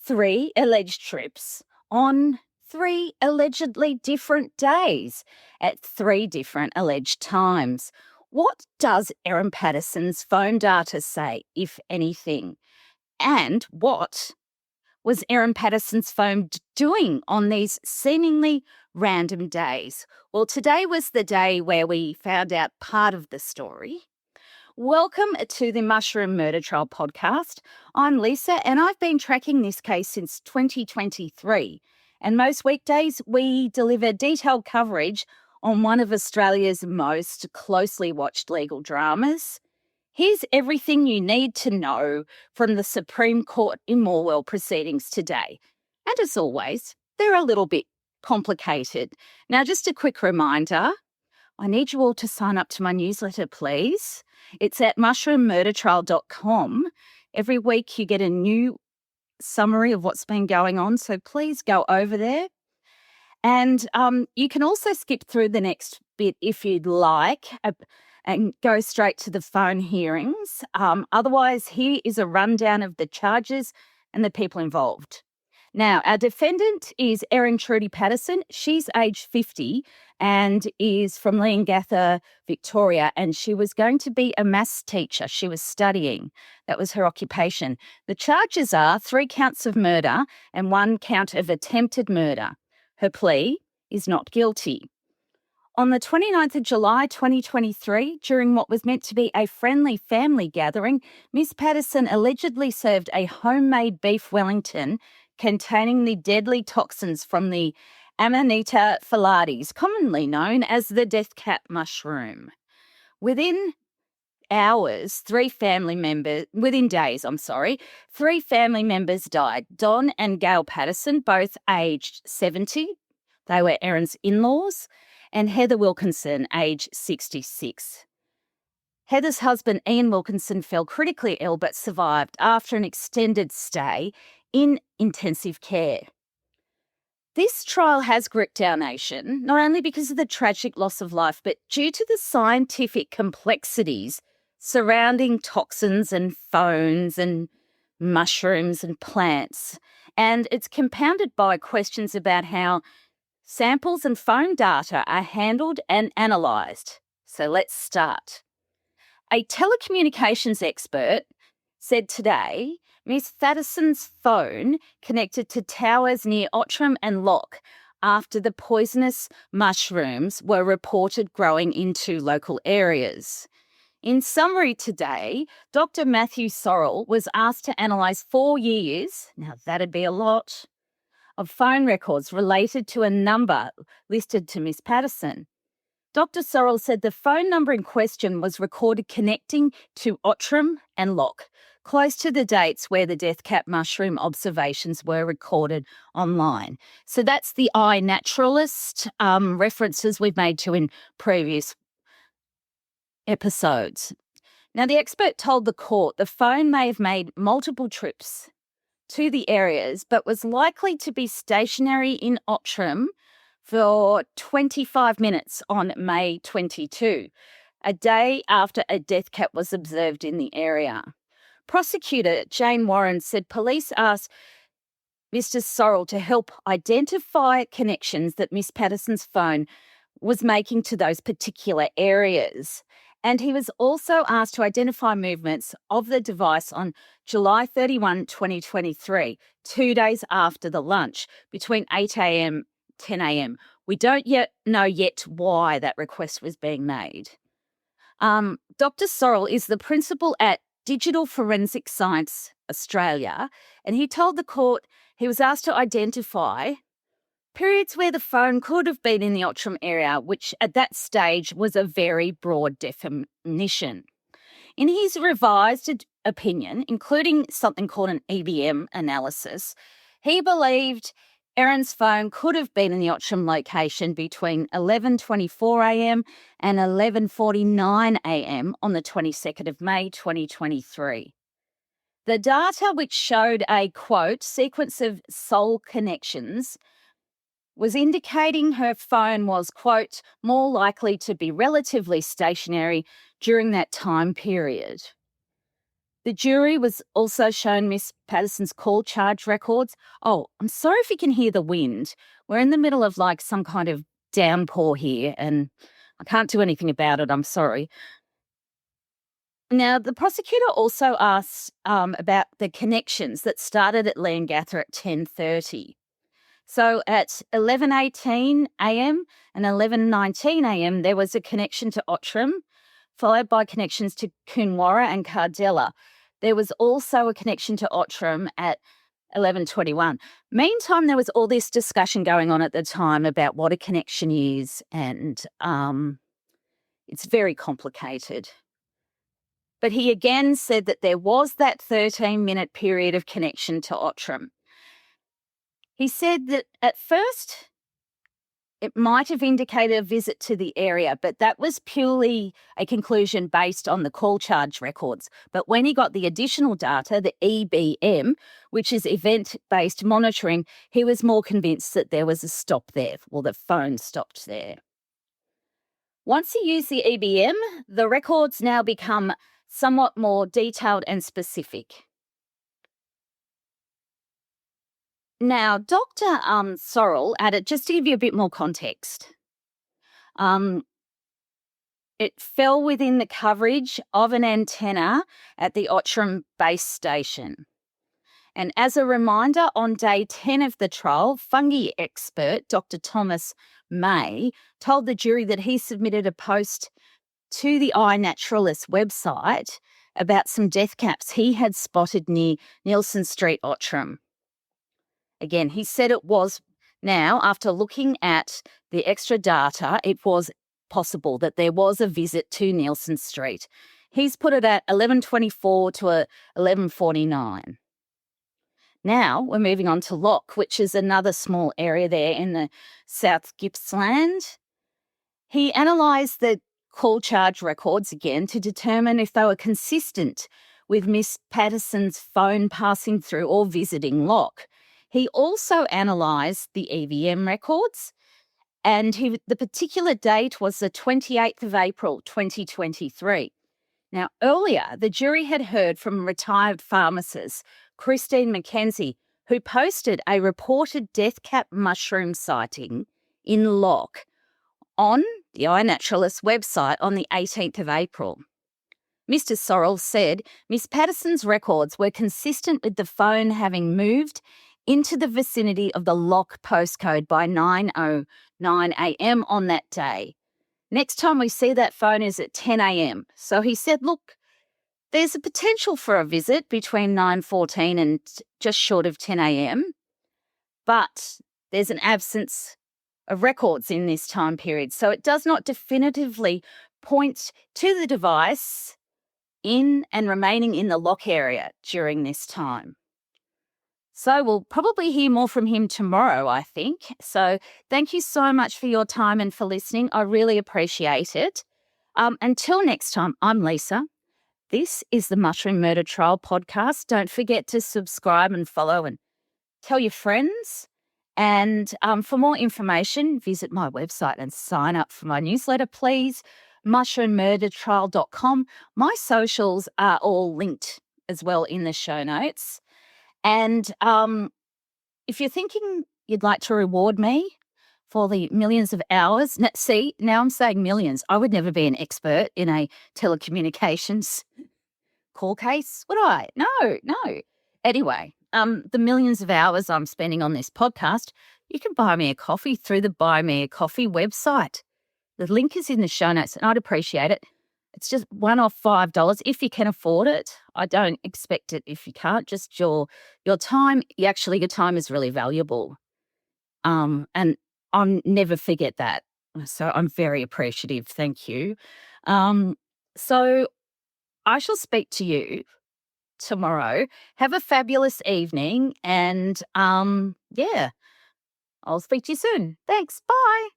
3 alleged trips on 3 allegedly different days at 3 different alleged times. What does Erin Patterson's phone data say, if anything? And what was Erin Patterson's phone doing on these seemingly random days? Well, today was the day where we found out part of the story. Welcome to the Mushroom Murder Trial podcast. I'm Lisa, and I've been tracking this case since 2023. And most weekdays, we deliver detailed coverage on one of Australia's most closely watched legal dramas. Here's everything you need to know from the Supreme Court in Morwell proceedings today. And as always, they're a little bit complicated. Now, just a quick reminder, I need you all to sign up to my newsletter, please. It's at mushroommurdertrial.com. Every week you get a new summary of what's been going on, so please go over there. And you can also skip through the next bit if you'd like and go straight to the phone hearings. Otherwise, here is a rundown of the charges and the people involved. Now, our defendant is Erin Trudy Patterson. She's aged 50 and is from Leongatha, Victoria, and she was going to be a maths teacher. She was studying. That was her occupation. The charges are 3 counts of murder and 1 count of attempted murder. Her plea is not guilty. On the 29th of July 2023, during what was meant to be a friendly family gathering, Ms Patterson allegedly served a homemade beef Wellington containing the deadly toxins from the Amanita phyllades, commonly known as the death cap mushroom. Within days, 3 family members died. Don and Gail Patterson, both aged 70. They were Erin's in-laws. And Heather Wilkinson, aged 66. Heather's husband, Ian Wilkinson, fell critically ill but survived after an extended stay in intensive care. This trial has gripped our nation, not only because of the tragic loss of life, but due to the scientific complexities surrounding toxins and phones and mushrooms and plants. And it's compounded by questions about how samples and phone data are handled and analysed. So let's start. A telecommunications expert said today Ms Patterson's phone connected to towers near Outtrim and Loch after the poisonous mushrooms were reported growing into local areas. In summary today, Dr Matthew Sorrell was asked to analyse 4 years, now that'd be a lot, of phone records related to a number listed to Ms Patterson. Dr Sorrell said the phone number in question was recorded connecting to Outtrim and Loch, close to the dates where the death cap mushroom observations were recorded online. So that's the iNaturalist references we've made to in previous episodes. Now, the expert told the court the phone may have made multiple trips to the areas, but was likely to be stationary in Outtrim for 25 minutes on May 22, a day after a death cap was observed in the area. Prosecutor Jane Warren said police asked Mr Sorrell to help identify connections that Miss Patterson's phone was making to those particular areas. And he was also asked to identify movements of the device on July 31, 2023, 2 days after the lunch, between 8 a.m. 10 a.m. We don't yet know why that request was being made. Dr Sorrell is the principal at Digital Forensic Science Australia, and he told the court he was asked to identify periods where the phone could have been in the Outtrim area, which at that stage was a very broad definition. In his revised opinion, including something called an EBM analysis, he believed Erin's phone could have been in the Outtrim location between 11:24am and 11:49am on the 22nd of May 2023. The data, which showed a, quote, sequence of sole connections, was indicating her phone was, quote, more likely to be relatively stationary during that time period. The jury was also shown Miss Patterson's call charge records. Oh, I'm sorry if you can hear the wind. We're in the middle of like some kind of downpour here and I can't do anything about it. I'm sorry. Now, the prosecutor also asked about the connections that started at Leongatha at 10:30. So at 11:18 a.m. and 11:19 a.m., there was a connection to Outtrim, followed by connections to Coonawarra and Cardella. There was also a connection to Outtrim at 11:21. Meantime, there was all this discussion going on at the time about what a connection is, and it's very complicated. But he again said that there was that 13-minute period of connection to Outtrim. He said that at first it might have indicated a visit to the area, but that was purely a conclusion based on the call charge records. But when he got the additional data, the EBM, which is event-based monitoring, he was more convinced that there was a stop there, or the phone stopped there. Once he used the EBM, the records now become somewhat more detailed and specific. Now, Dr. Sorrell added, just to give you a bit more context, it fell within the coverage of an antenna at the Outtrim base station. And as a reminder, on day 10 of the trial, fungi expert Dr. Thomas May told the jury that he submitted a post to the iNaturalist website about some death caps he had spotted near Nielsen Street, Outtrim. Again, he said it was now, after looking at the extra data, it was possible that there was a visit to Nielsen Street. He's put it at 11:24 to 11:49. Now we're moving on to Loch, which is another small area there in the South Gippsland. He analysed the call charge records again to determine if they were consistent with Miss Patterson's phone passing through or visiting Loch. He also analysed the EVM records, and the particular date was the 28th of April, 2023. Now, earlier, the jury had heard from retired pharmacist Christine McKenzie, who posted a reported death cap mushroom sighting in Loch on the iNaturalist website on the 18th of April. Mr. Sorrell said Miss Patterson's records were consistent with the phone having moved into the vicinity of the Loch postcode by 9:09 a.m. on that day. Next time we see that phone is at 10 a.m. So he said, look, there's a potential for a visit between 9:14 and just short of 10 a.m., but there's an absence of records in this time period. So it does not definitively point to the device in and remaining in the Loch area during this time. So we'll probably hear more from him tomorrow, I think. So thank you so much for your time and for listening. I really appreciate it. Until next time, I'm Lisa. This is the Mushroom Murder Trial podcast. Don't forget to subscribe and follow and tell your friends. And for more information, visit my website and sign up for my newsletter, please. mushroommurdertrial.com. My socials are all linked as well in the show notes. And if you're thinking you'd like to reward me for the millions of hours, see, now I'm saying millions. I would never be an expert in a telecommunications call case, would I? No. Anyway, the millions of hours I'm spending on this podcast, you can buy me a coffee through the Buy Me a Coffee website. The link is in the show notes, and I'd appreciate it. It's just one-off $5 if you can afford it. I don't expect it if you can't. Just your time. Your time is really valuable, and I'll never forget that. So I'm very appreciative. Thank you. So I shall speak to you tomorrow. Have a fabulous evening, and I'll speak to you soon. Thanks. Bye.